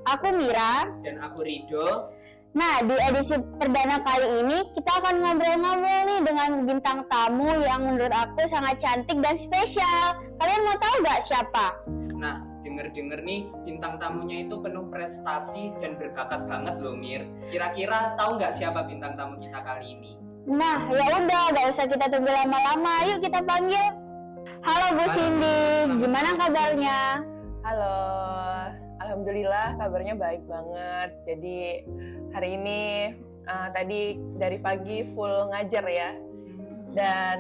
Aku Mira. Dan aku Rido. Nah, di edisi perdana kali ini kita akan ngobrol-ngobrol nih dengan bintang tamu yang menurut aku sangat cantik dan spesial. Kalian mau tahu nggak siapa? Nah, denger-denger nih bintang tamunya itu penuh prestasi dan berbakat banget loh Mir. Kira-kira tahu nggak siapa bintang tamu kita kali ini? Nah, ya udah, nggak usah kita tunggu lama-lama. Yuk kita panggil. Halo Bu Cindy, gimana kabarnya? Halo, alhamdulillah kabarnya baik banget. Jadi hari ini tadi dari pagi full ngajar ya. Dan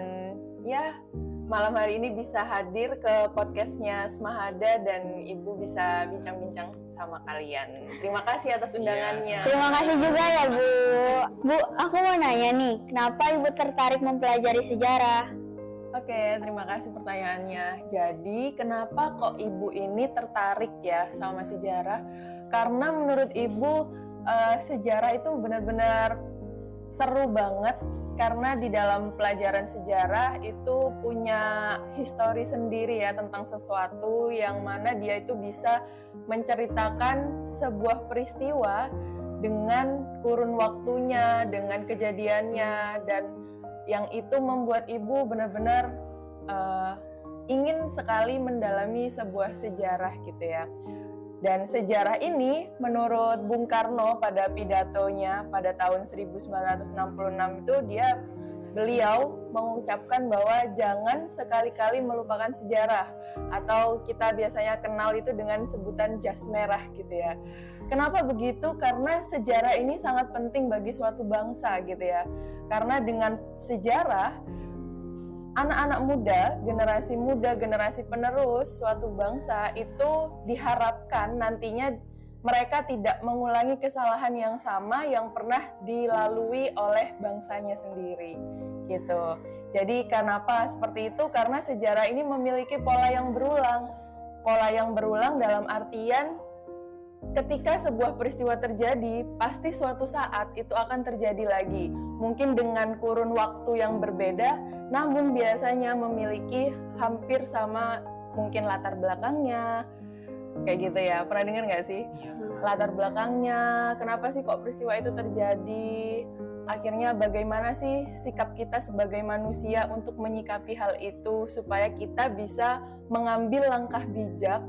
ya malam hari ini bisa hadir ke podcastnya Smahada dan Ibu bisa bincang-bincang sama kalian. Terima kasih atas undangannya. Terima kasih juga ya Bu. Bu, aku mau nanya nih, kenapa Ibu tertarik mempelajari sejarah? Oke, terima kasih pertanyaannya. Jadi, kenapa kok Ibu ini tertarik ya sama sejarah? Karena menurut Ibu, sejarah itu benar-benar seru banget. Karena di dalam pelajaran sejarah itu punya histori sendiri ya tentang sesuatu yang mana dia itu bisa menceritakan sebuah peristiwa dengan kurun waktunya, dengan kejadiannya, dan yang itu membuat Ibu benar-benar ingin sekali mendalami sebuah sejarah gitu ya. Dan sejarah ini menurut Bung Karno pada pidatonya pada tahun 1966 itu beliau mengucapkan bahwa jangan sekali-kali melupakan sejarah, atau kita biasanya kenal itu dengan sebutan jas merah gitu ya. Kenapa begitu? Karena sejarah ini sangat penting bagi suatu bangsa gitu ya. Karena dengan sejarah, anak-anak muda, generasi penerus suatu bangsa itu diharapkan nantinya mereka tidak mengulangi kesalahan yang sama yang pernah dilalui oleh bangsanya sendiri gitu. Jadi kenapa seperti itu? Karena sejarah ini memiliki pola yang berulang. Pola yang berulang dalam artian ketika sebuah peristiwa terjadi, pasti suatu saat itu akan terjadi lagi. Mungkin dengan kurun waktu yang berbeda, namun biasanya memiliki hampir sama mungkin latar belakangnya. Kayak gitu ya, pernah dengar nggak sih? Iya. Latar belakangnya, kenapa sih kok peristiwa itu terjadi? Akhirnya bagaimana sih sikap kita sebagai manusia untuk menyikapi hal itu supaya kita bisa mengambil langkah bijak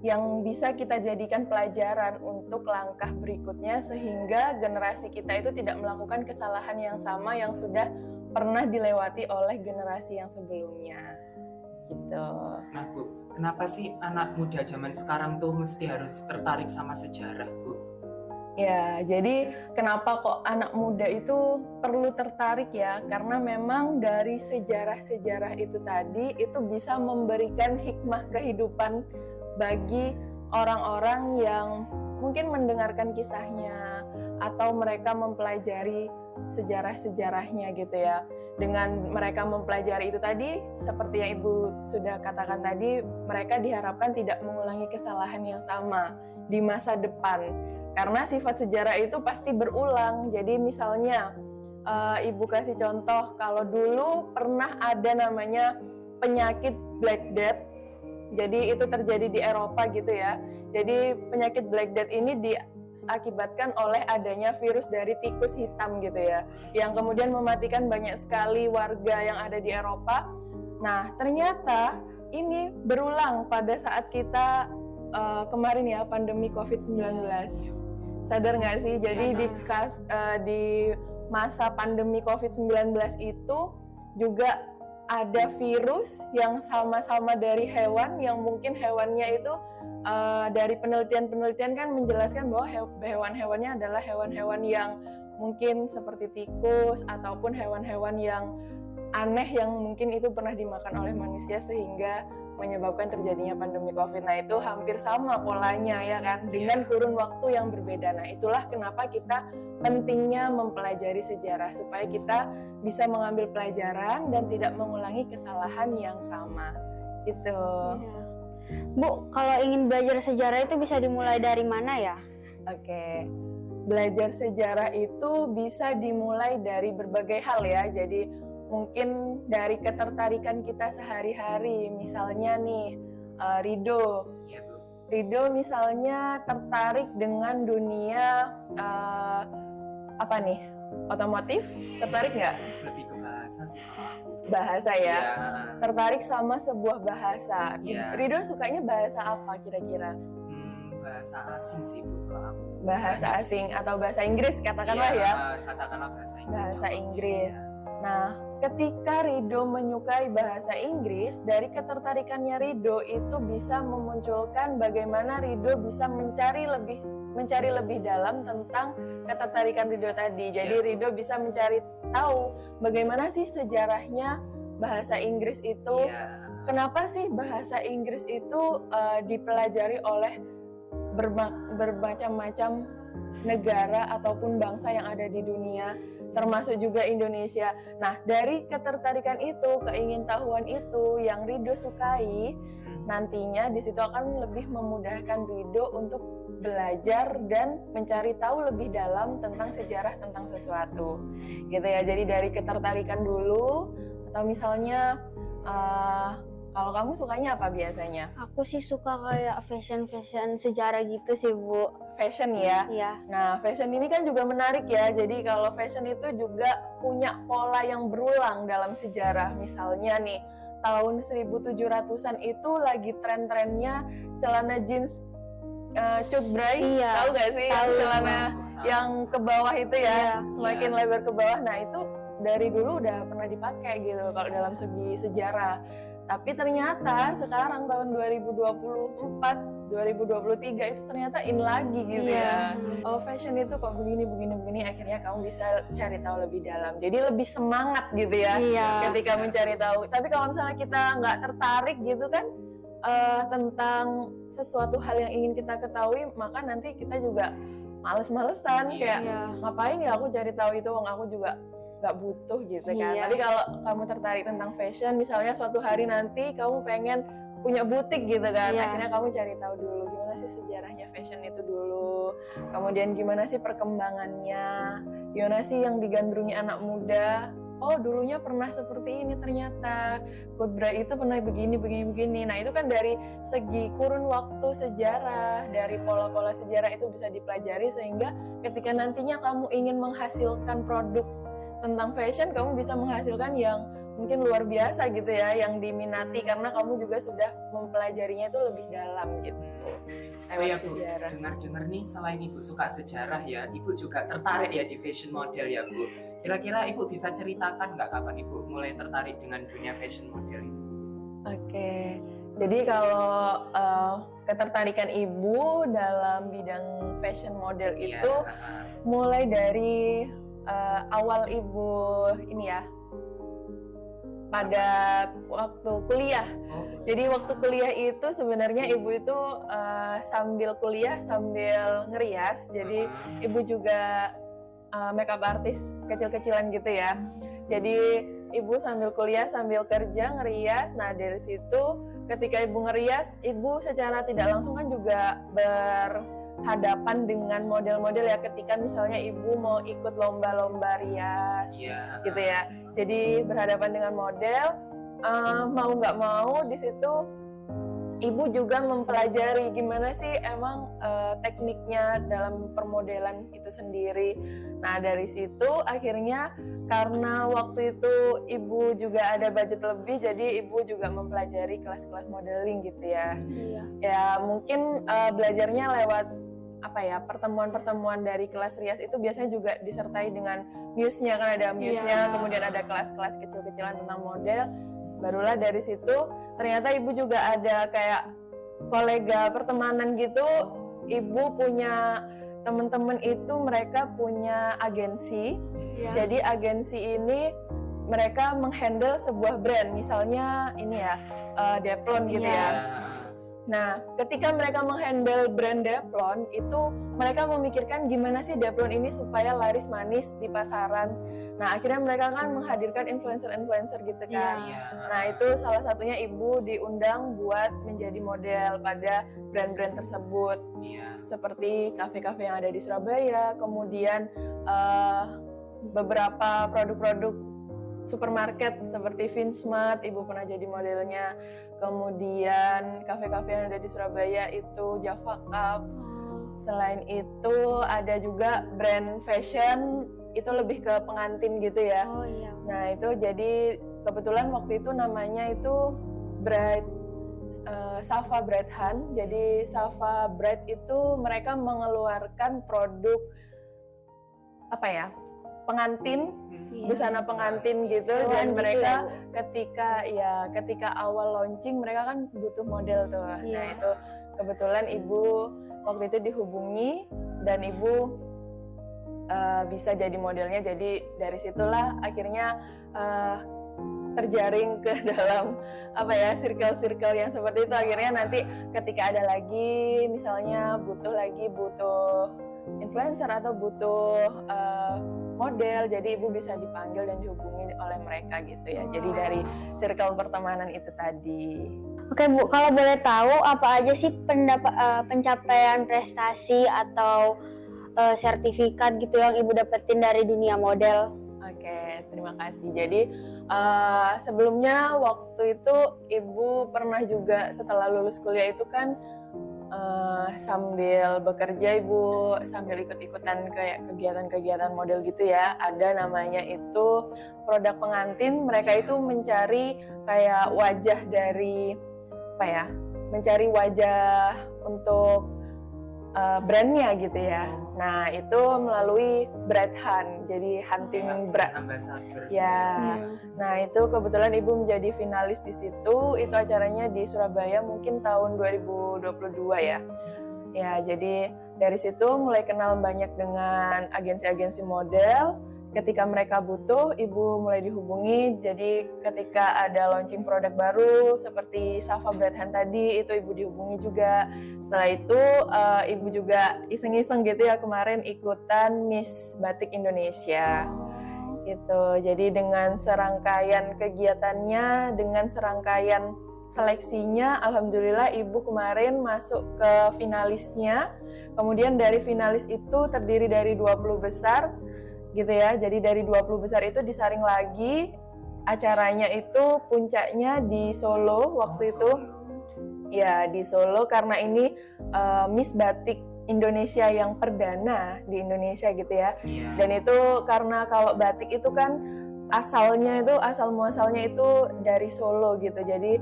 yang bisa kita jadikan pelajaran untuk langkah berikutnya sehingga generasi kita itu tidak melakukan kesalahan yang sama yang sudah pernah dilewati oleh generasi yang sebelumnya gitu. Nah Bu, kenapa sih anak muda zaman sekarang tuh mesti harus tertarik sama sejarah Bu? Ya, jadi kenapa kok anak muda itu perlu tertarik ya? Karena memang dari sejarah-sejarah itu tadi itu bisa memberikan hikmah kehidupan bagi orang-orang yang mungkin mendengarkan kisahnya atau mereka mempelajari sejarah-sejarahnya gitu ya. Dengan mereka mempelajari itu tadi, seperti yang Ibu sudah katakan tadi, mereka diharapkan tidak mengulangi kesalahan yang sama di masa depan. Karena sifat sejarah itu pasti berulang. Jadi misalnya, Ibu kasih contoh, kalau dulu pernah ada namanya penyakit Black Death. Jadi itu terjadi di Eropa gitu ya. Jadi penyakit Black Death ini diakibatkan oleh adanya virus dari tikus hitam gitu ya, yang kemudian mematikan banyak sekali warga yang ada di Eropa. Nah, ternyata ini berulang pada saat kita kemarin ya, pandemi COVID-19. Sadar nggak sih? Jadi di masa pandemi COVID-19 itu juga ada virus yang sama-sama dari hewan, yang mungkin hewannya itu dari penelitian kan menjelaskan bahwa hewan-hewannya adalah hewan-hewan yang mungkin seperti tikus ataupun hewan-hewan yang aneh yang mungkin itu pernah dimakan oleh manusia sehingga menyebabkan terjadinya pandemi COVID. Nah, itu hampir sama polanya ya kan, dengan kurun waktu yang berbeda. Nah, itulah kenapa kita pentingnya mempelajari sejarah supaya kita bisa mengambil pelajaran dan tidak mengulangi kesalahan yang sama. Gitu. Ya. Bu, kalau ingin belajar sejarah itu bisa dimulai dari mana ya? Oke. Belajar sejarah itu bisa dimulai dari berbagai hal ya. Jadi mungkin dari ketertarikan kita sehari-hari. Misalnya nih, Rido, Rido misalnya tertarik dengan dunia apa nih? Otomotif? Tertarik nggak? Lebih ke bahasa sih. Bahasa ya? Iya. Tertarik sama sebuah bahasa. Iya. Rido sukanya bahasa apa kira-kira? Bahasa asing sih Bu kalau aku. Bahasa asing atau bahasa Inggris katakanlah Iya, ya. Katakanlah bahasa Inggris. Bahasa contohnya. Inggris. Nah, ketika Rido menyukai bahasa Inggris, dari ketertarikannya Rido itu bisa memunculkan bagaimana Rido bisa mencari lebih dalam tentang ketertarikan Rido tadi. Jadi Iya. Rido bisa mencari tahu bagaimana sih sejarahnya bahasa Inggris itu. Iya. Kenapa sih bahasa Inggris itu dipelajari oleh bermacam-macam negara ataupun bangsa yang ada di dunia, termasuk juga Indonesia. Nah, dari ketertarikan itu, keingintahuan itu yang Rido sukai, nantinya di situ akan lebih memudahkan Rido untuk belajar dan mencari tahu lebih dalam tentang sejarah tentang sesuatu. Gitu ya. Jadi dari ketertarikan dulu, atau misalnya kalau kamu sukanya apa biasanya? Aku sih suka kayak fashion sejarah gitu sih Bu. Fashion ya. Iya. Nah, fashion ini kan juga menarik ya. Jadi kalau fashion itu juga punya pola yang berulang dalam sejarah. Misalnya nih, tahun 1700-an itu lagi tren-trennya celana jeans cut bray. Iya. Tahu gak sih? Tahu. Yang celana yang ke bawah itu ya, Iya. semakin lebar ke bawah. Nah, itu dari dulu udah pernah dipakai gitu kalau dalam segi sejarah. Tapi ternyata sekarang tahun 2024, 2023 itu ternyata in lagi gitu ya. Oh, fashion itu kok begini, akhirnya kamu bisa cari tahu lebih dalam. Jadi lebih semangat gitu ya Iya. ketika mencari tahu. Tapi kalau misalnya kita nggak tertarik gitu kan tentang sesuatu hal yang ingin kita ketahui, maka nanti kita juga males-malesan kayak ngapain ya aku cari tahu itu, wong aku juga nggak butuh gitu kan. Iya. Tapi kalau kamu tertarik tentang fashion, misalnya suatu hari nanti kamu pengen punya butik gitu kan, Iya. akhirnya kamu cari tahu dulu gimana sih sejarahnya fashion itu dulu, kemudian gimana sih perkembangannya, gimana sih yang digandrungi anak muda. Oh, dulunya pernah seperti ini ternyata, Code Bray itu pernah begini. Nah, itu kan dari segi kurun waktu sejarah, dari pola-pola sejarah itu bisa dipelajari, sehingga ketika nantinya kamu ingin menghasilkan produk tentang fashion, kamu bisa menghasilkan yang mungkin luar biasa gitu ya, yang diminati karena kamu juga sudah mempelajarinya itu lebih dalam gitu. Oh ya Bu, Sejarah. dengar-dengar nih selain Ibu suka sejarah ya, Ibu juga tertarik ya di fashion model ya Bu. Kira-kira Ibu bisa ceritakan nggak kapan Ibu mulai tertarik dengan dunia fashion model itu? Oke, jadi kalau ketertarikan Ibu dalam bidang fashion model itu mulai dari awal Ibu ini ya, pada waktu kuliah. Jadi waktu kuliah itu sebenarnya Ibu itu sambil kuliah sambil ngerias. Jadi Ibu juga makeup artist kecil-kecilan gitu ya. Jadi Ibu sambil kuliah sambil kerja ngerias. Nah, dari situ ketika Ibu ngerias, Ibu secara tidak langsung kan juga berhadapan dengan model-model ya, ketika misalnya Ibu mau ikut lomba-lomba rias gitu ya. Jadi berhadapan dengan model, mau nggak mau di situ Ibu juga mempelajari gimana sih emang tekniknya dalam permodelan itu sendiri. Nah, dari situ akhirnya karena waktu itu Ibu juga ada budget lebih, jadi Ibu juga mempelajari kelas-kelas modeling gitu ya. Ya mungkin belajarnya lewat apa ya, pertemuan-pertemuan dari kelas rias itu biasanya juga disertai dengan muse-nya, kan ada muse-nya, kemudian ada kelas-kelas kecil-kecilan tentang model. Barulah dari situ ternyata Ibu juga ada kayak kolega pertemanan gitu. Ibu punya teman-teman itu, mereka punya agensi. Jadi agensi ini mereka menghandle sebuah brand, misalnya ini ya Deplon gitu ya. Nah, ketika mereka menghandle brand Deplon itu, mereka memikirkan gimana sih Deplon ini supaya laris manis di pasaran. Nah, akhirnya mereka kan menghadirkan influencer-influencer gitu kan. Nah, itu salah satunya Ibu diundang buat menjadi model pada brand-brand tersebut. Seperti kafe-kafe yang ada di Surabaya, kemudian beberapa produk-produk supermarket seperti Vinsmart, Ibu pernah jadi modelnya. Kemudian kafe-kafe yang ada di Surabaya itu Java Cup. Selain itu ada juga brand fashion, itu lebih ke pengantin gitu ya. Oh iya. Nah itu jadi kebetulan waktu itu namanya itu Bright Safa Bright Hunt. Jadi Safa Bright itu mereka mengeluarkan produk apa ya, pengantin, Iya. busana pengantin gitu. Seruan Dan gitu mereka ya, Bu? ketika awal launching mereka kan butuh model tuh. Nah Iya. itu kebetulan Ibu waktu itu dihubungi dan Ibu bisa jadi modelnya. Jadi dari situlah akhirnya terjaring ke dalam apa ya, circle-circle yang seperti itu. Akhirnya nanti ketika ada lagi misalnya butuh influencer atau butuh model, jadi Ibu bisa dipanggil dan dihubungi oleh mereka gitu ya. Jadi dari circle pertemanan itu tadi. Oke Bu, kalau boleh tahu apa aja sih pencapaian prestasi atau sertifikat gitu yang Ibu dapetin dari dunia model? Oke, terima kasih. Jadi sebelumnya waktu itu Ibu pernah juga setelah lulus kuliah itu kan sambil bekerja Ibu sambil ikut-ikutan kayak kegiatan-kegiatan model gitu ya. Ada namanya itu produk pengantin. Mereka itu mencari kayak wajah dari apa ya? Mencari wajah untuk brandnya gitu ya. Nah itu melalui Bright Hunt, jadi hunting brand ambassador. ya. Nah itu kebetulan Ibu menjadi finalis di situ. Itu acaranya di Surabaya mungkin tahun 2022 ya. Ya jadi dari situ mulai kenal banyak dengan agensi-agensi model. Ketika mereka butuh, Ibu mulai dihubungi. Jadi ketika ada launching produk baru seperti Safa Bright Hunt tadi, itu Ibu dihubungi juga. Setelah itu Ibu juga iseng-iseng gitu ya kemarin ikutan Miss Batik Indonesia. Gitu. Jadi dengan serangkaian kegiatannya, dengan serangkaian seleksinya, alhamdulillah Ibu kemarin masuk ke finalisnya. Kemudian dari finalis itu terdiri dari 20 besar. Gitu ya, jadi dari 20 besar itu disaring lagi. Acaranya itu puncaknya di Solo waktu itu. Ya, di Solo karena ini Miss Batik Indonesia yang perdana di Indonesia gitu ya. Dan itu karena kalau batik itu kan asalnya itu, asal muasalnya itu dari Solo gitu. Jadi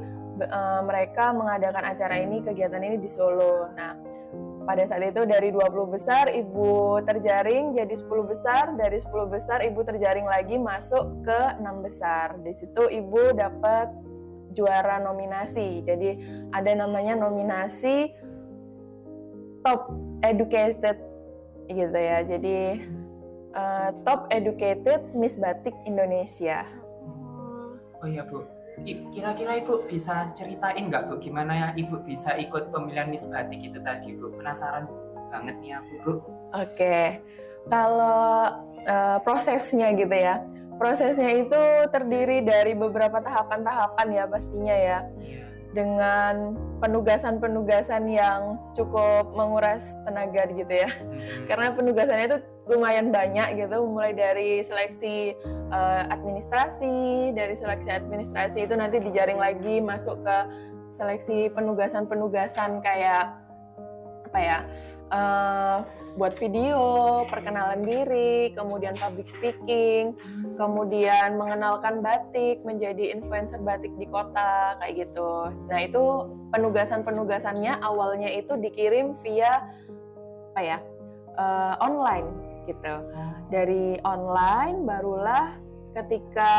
mereka mengadakan acara ini, kegiatan ini di Solo. Nah, pada saat itu dari 20 besar Ibu terjaring jadi 10 besar, dari 10 besar Ibu terjaring lagi masuk ke 6 besar. Di situ Ibu dapat juara nominasi. Jadi ada namanya nominasi Top Educated gitu ya. Jadi Top Educated Miss Batik Indonesia. Oh iya Bu, kira-kira Ibu bisa ceritain nggak Bu gimana ya Ibu bisa ikut pemilihan Miss Batik itu tadi Bu? Penasaran banget nih aku Bu. Oke, kalau prosesnya gitu ya. Prosesnya itu terdiri dari beberapa tahapan-tahapan ya pastinya ya. Dengan penugasan-penugasan yang cukup menguras tenaga gitu ya. Karena penugasannya itu lumayan banyak gitu, mulai dari seleksi administrasi, dari seleksi administrasi itu nanti dijaring lagi masuk ke seleksi penugasan-penugasan kayak apa ya, buat video, perkenalan diri, kemudian public speaking, kemudian mengenalkan batik, menjadi influencer batik di kota, kayak gitu. Nah itu penugasan-penugasannya awalnya itu dikirim via apa ya, online gitu. Dari online barulah ketika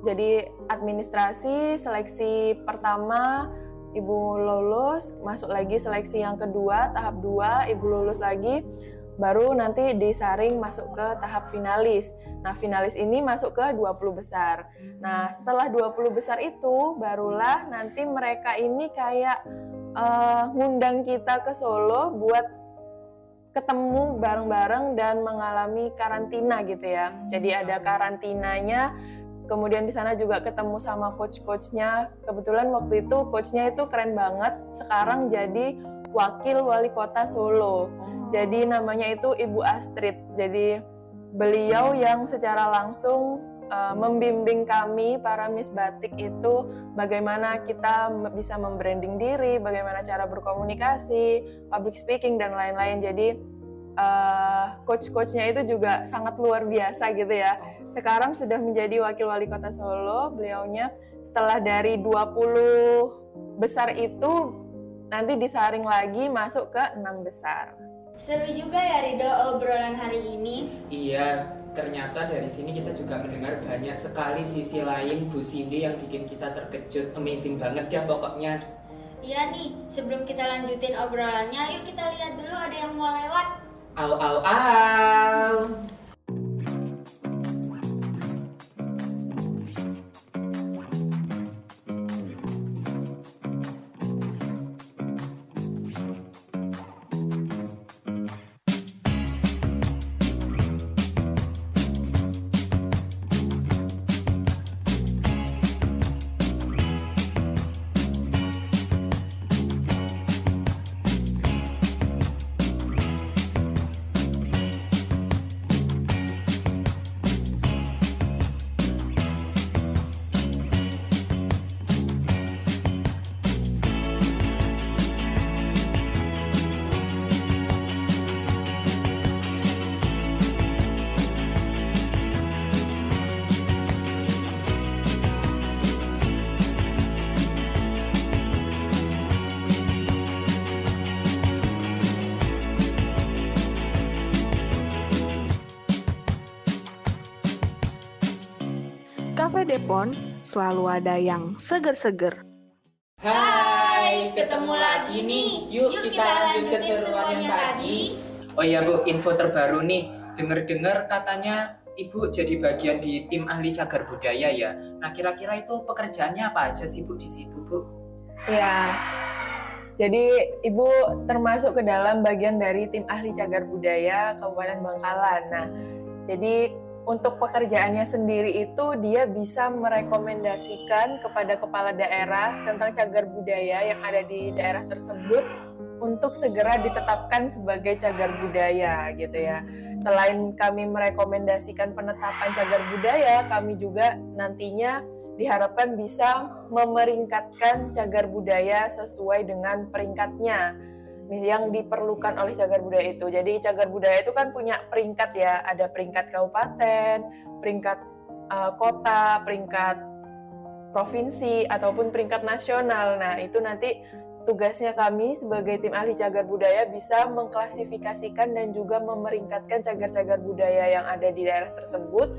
jadi administrasi seleksi pertama Ibu lulus, masuk lagi seleksi yang kedua, tahap 2, Ibu lulus lagi, baru nanti disaring masuk ke tahap finalis. Nah, finalis ini masuk ke 20 besar. Nah, setelah 20 besar itu, barulah nanti mereka ini kayak ngundang kita ke Solo buat ketemu bareng-bareng dan mengalami karantina gitu ya. Jadi ada karantinanya. Kemudian di sana juga ketemu sama coach-coachnya. Kebetulan waktu itu coachnya itu keren banget. Sekarang jadi wakil wali kota Solo. Jadi namanya itu Ibu Astrid. Jadi beliau yang secara langsung membimbing kami para Miss Batik itu bagaimana kita bisa membranding diri, bagaimana cara berkomunikasi, public speaking dan lain-lain. Jadi coach-coachnya itu juga sangat luar biasa gitu ya. Sekarang sudah menjadi wakil wali kota Solo, beliaunya setelah dari 20 besar itu nanti disaring lagi masuk ke 6 besar. Seru juga ya Rido obrolan hari ini. Iya, ternyata dari sini kita juga mendengar banyak sekali sisi lain Bu Cindy yang bikin kita terkejut. Amazing banget ya pokoknya. Iya nih, sebelum kita lanjutin obrolannya, yuk kita lihat dulu ada yang mau lewat. Au au au. Cafe Depon selalu ada yang seger-seger. Hai, ketemu lagi nih. Yuk kita lanjut keseruan yang tadi. Oh iya Bu, info terbaru nih. Dengar-dengar katanya Ibu jadi bagian di tim ahli cagar budaya ya. Nah kira-kira itu pekerjaannya apa aja sih Bu di situ Bu? Ya, jadi Ibu termasuk ke dalam bagian dari tim ahli cagar budaya Kabupaten Bangkalan. Nah, jadi untuk pekerjaannya sendiri itu dia bisa merekomendasikan kepada kepala daerah tentang cagar budaya yang ada di daerah tersebut untuk segera ditetapkan sebagai cagar budaya gitu ya. Selain kami merekomendasikan penetapan cagar budaya, kami juga nantinya diharapkan bisa memeringkatkan cagar budaya sesuai dengan peringkatnya yang diperlukan oleh cagar budaya itu. Jadi cagar budaya itu kan punya peringkat ya, ada peringkat kabupaten, peringkat kota, peringkat provinsi, ataupun peringkat nasional. Nah itu nanti tugasnya kami sebagai tim ahli cagar budaya bisa mengklasifikasikan dan juga memeringkatkan cagar-cagar budaya yang ada di daerah tersebut.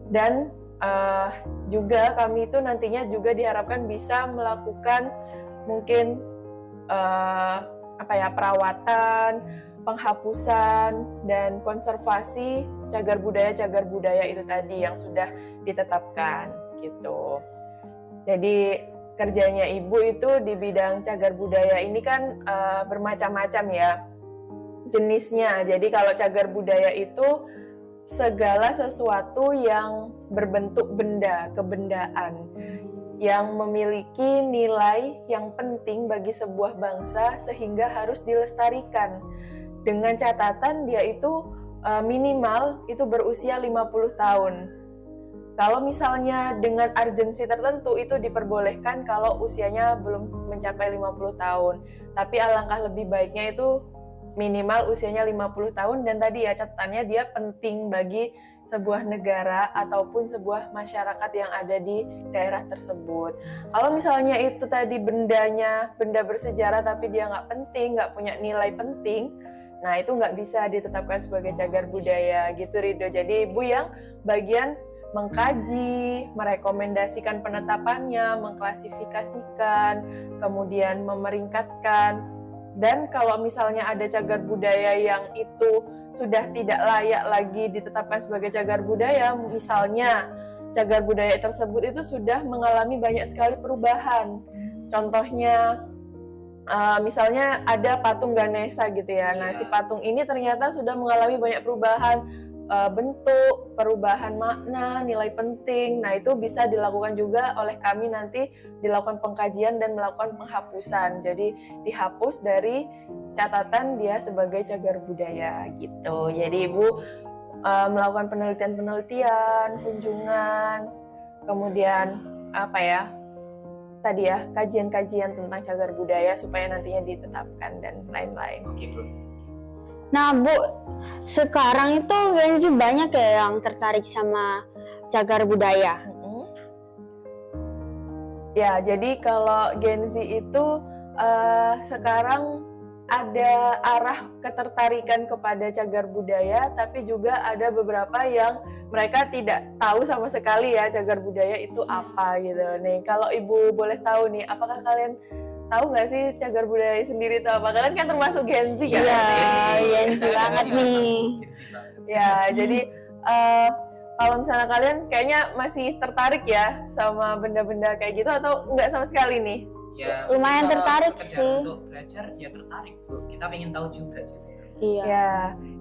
Dan juga kami itu nantinya juga diharapkan bisa melakukan mungkin perawatan, penghapusan, dan konservasi cagar budaya itu tadi yang sudah ditetapkan gitu. Jadi kerjanya Ibu itu di bidang cagar budaya ini kan bermacam-macam ya jenisnya. Jadi kalau cagar budaya itu segala sesuatu yang berbentuk benda, kebendaan, yang memiliki nilai yang penting bagi sebuah bangsa sehingga harus dilestarikan. Dengan catatan dia itu minimal itu berusia 50 tahun. Kalau misalnya dengan urgensi tertentu itu diperbolehkan kalau usianya belum mencapai 50 tahun. Tapi alangkah lebih baiknya itu minimal usianya 50 tahun dan tadi ya catatannya dia penting bagi sebuah negara ataupun sebuah masyarakat yang ada di daerah tersebut. Kalau misalnya itu tadi bendanya, benda bersejarah tapi dia nggak penting, nggak punya nilai penting, nah itu nggak bisa ditetapkan sebagai cagar budaya gitu Rido. Jadi Ibu yang bagian mengkaji, merekomendasikan penetapannya, mengklasifikasikan, kemudian memeringkatkan. Dan kalau misalnya ada cagar budaya yang itu sudah tidak layak lagi ditetapkan sebagai cagar budaya, misalnya cagar budaya tersebut itu sudah mengalami banyak sekali perubahan. Contohnya, misalnya ada patung Ganesha gitu ya. Nah, si patung ini ternyata sudah mengalami banyak perubahan bentuk, perubahan makna, nilai penting. Nah, itu bisa dilakukan juga oleh kami nanti dilakukan pengkajian dan melakukan penghapusan. Jadi dihapus dari catatan dia sebagai cagar budaya gitu. Jadi Ibu melakukan penelitian-penelitian, kunjungan, kemudian tadi ya kajian-kajian tentang cagar budaya supaya nantinya ditetapkan dan lain-lain. Oke Bu. Nah Bu, sekarang itu Gen Z banyak ya yang tertarik sama cagar budaya. Ya, jadi kalau Gen Z itu sekarang ada arah ketertarikan kepada cagar budaya, tapi juga ada beberapa yang mereka tidak tahu sama sekali ya cagar budaya itu apa gitu. Nih, kalau Ibu boleh tahu nih, apakah kalian tahu nggak sih cagar budaya sendiri itu apa? Kalian kan termasuk Gen Z kan? Iya, Gen Z banget nih. Ya, jadi kalau misalnya kalian kayaknya masih tertarik ya sama benda-benda kayak gitu atau nggak sama sekali nih? Ya, Lumayan kalau tertarik sekedar sih. Untuk belajar ya tertarik Bu. Kita pengen tahu juga justru. Iya. Ya,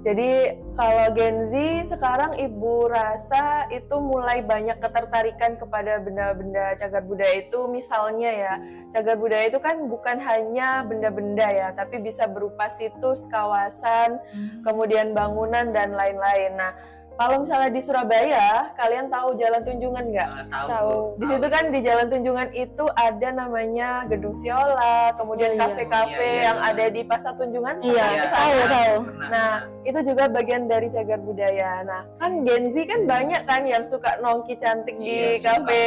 jadi kalau Gen Z sekarang Ibu rasa itu mulai banyak ketertarikan kepada benda-benda cagar budaya itu, misalnya ya, cagar budaya itu kan bukan hanya benda-benda ya, tapi bisa berupa situs, kawasan, kemudian bangunan dan lain-lain. Nah, kalau misalnya di Surabaya, kalian tahu Jalan Tunjungan nggak? Tahu. Di situ kan di Jalan Tunjungan itu ada namanya Gedung Siola, kemudian Iya. kafe-kafe Iya, iya. yang ada di Pasar Tunjungan. Iya, Pernah ke sana? tahu. Nah, itu juga bagian dari cagar budaya. Nah, kan Gen Z kan banyak kan yang suka nongki cantik di kafe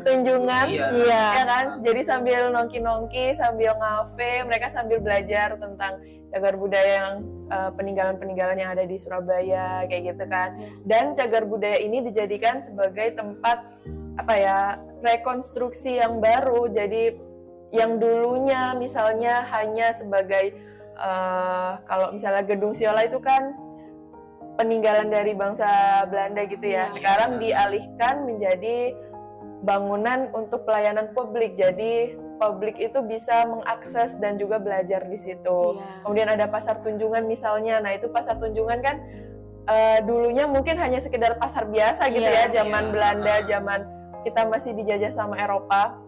Tunjungan. Iya. Iya. Ya kan? Jadi sambil nongki-nongki, sambil ngafe, mereka sambil belajar tentang cagar budaya yang peninggalan-peninggalan yang ada di Surabaya kayak gitu kan. Dan cagar budaya ini dijadikan sebagai tempat rekonstruksi yang baru. Jadi yang dulunya misalnya hanya sebagai kalau misalnya Gedung Siola itu kan peninggalan dari bangsa Belanda gitu ya. Sekarang dialihkan menjadi bangunan untuk pelayanan publik. Jadi publik itu bisa mengakses dan juga belajar di situ. Iya. Kemudian ada Pasar Tunjungan misalnya. Nah, itu Pasar Tunjungan kan dulunya mungkin hanya sekedar pasar biasa gitu Iya, ya, zaman iya. Belanda, zaman kita masih dijajah sama Eropa.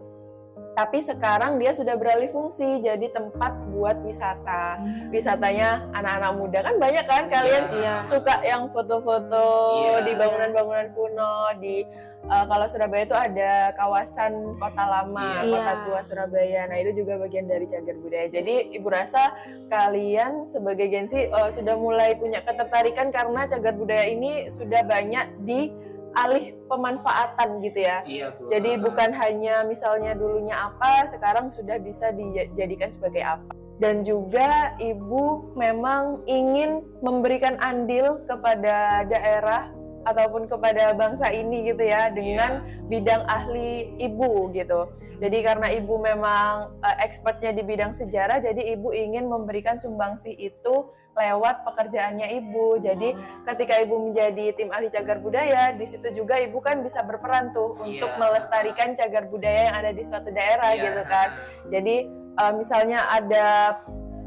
Tapi sekarang dia sudah beralih fungsi jadi tempat buat wisata. Wisatanya anak-anak muda kan banyak kan kalian Iya. suka yang foto-foto Iya. di bangunan-bangunan kuno di kalau Surabaya itu ada kawasan Kota Lama, Iya. Kota Tua Surabaya. Nah, itu juga bagian dari cagar budaya. Jadi Ibu rasa kalian sebagai Gen Z sudah mulai punya ketertarikan karena cagar budaya ini sudah banyak dialih pemanfaatan gitu ya. Iya Bu. Jadi bukan hanya misalnya dulunya apa, sekarang sudah bisa dijadikan sebagai apa. Dan juga Ibu memang ingin memberikan andil kepada daerah ataupun kepada bangsa ini gitu ya dengan bidang ahli Ibu gitu. Jadi karena Ibu memang expertnya di bidang sejarah, jadi Ibu ingin memberikan sumbangsi itu lewat pekerjaannya Ibu. Jadi ketika Ibu menjadi tim ahli cagar budaya, di situ juga Ibu kan bisa berperan tuh untuk melestarikan cagar budaya yang ada di suatu daerah gitu kan. Jadi misalnya ada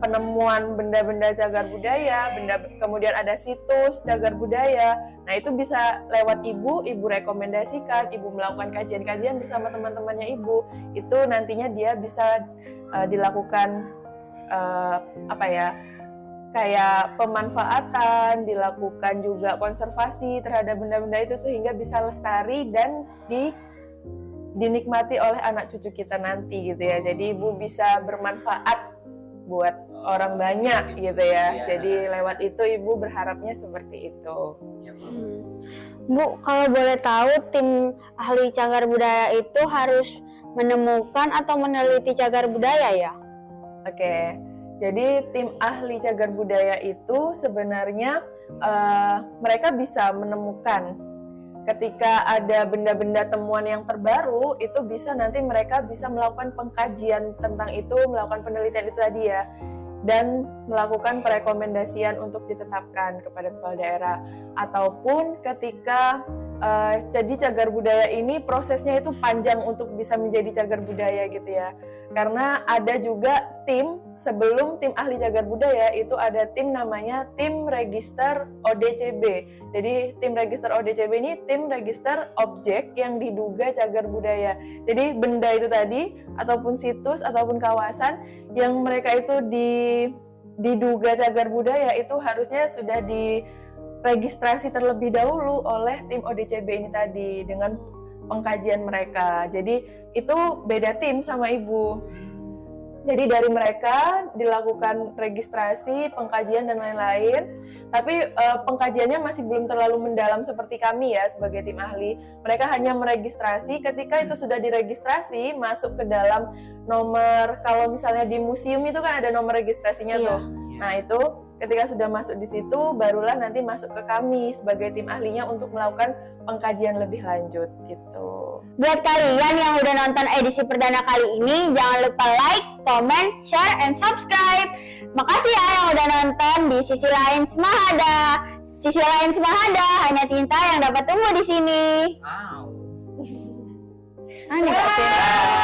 penemuan benda-benda cagar budaya, kemudian ada situs cagar budaya. Nah, itu bisa lewat Ibu rekomendasikan, Ibu melakukan kajian-kajian bersama teman-temannya Ibu. Itu nantinya dia bisa dilakukan kayak pemanfaatan, dilakukan juga konservasi terhadap benda-benda itu sehingga bisa lestari dan dinikmati oleh anak cucu kita nanti gitu ya. Jadi Ibu bisa bermanfaat buat orang banyak gitu ya. Iya. Jadi lewat itu Ibu berharapnya seperti itu. Ya, Bu. Bu, kalau boleh tahu tim ahli cagar budaya itu harus menemukan atau meneliti cagar budaya ya? Oke, jadi tim ahli cagar budaya itu sebenarnya mereka bisa menemukan ketika ada benda-benda temuan yang terbaru, itu bisa nanti mereka bisa melakukan pengkajian tentang itu, melakukan penelitian itu tadi ya, dan melakukan perekomendasian untuk ditetapkan kepada kepala daerah. Ataupun ketika jadi cagar budaya ini prosesnya itu panjang untuk bisa menjadi cagar budaya gitu ya. Karena ada juga tim, sebelum tim ahli cagar budaya itu ada tim namanya tim register ODCB. Jadi tim register ODCB ini tim register objek yang diduga cagar budaya. Jadi benda itu tadi ataupun situs ataupun kawasan yang mereka itu diduga cagar budaya itu harusnya sudah registrasi terlebih dahulu oleh tim ODCB ini tadi dengan pengkajian mereka. Jadi itu beda tim sama ibu. Jadi dari mereka dilakukan registrasi, pengkajian dan lain-lain. Tapi pengkajiannya masih belum terlalu mendalam seperti kami ya sebagai tim ahli. Mereka hanya meregistrasi, ketika itu sudah diregistrasi masuk ke dalam nomor, kalau misalnya di museum itu kan ada nomor registrasinya tuh. Nah itu ketika sudah masuk di situ barulah nanti masuk ke kami sebagai tim ahlinya untuk melakukan pengkajian lebih lanjut gitu. Buat kalian yang udah nonton edisi perdana kali ini, jangan lupa like, comment, share, and subscribe. Makasih ya yang udah nonton di Sisi Lain Smahada. Sisi Lain Smahada, hanya tinta yang dapat tumbuh di sini. Wow. Aneh gak sih?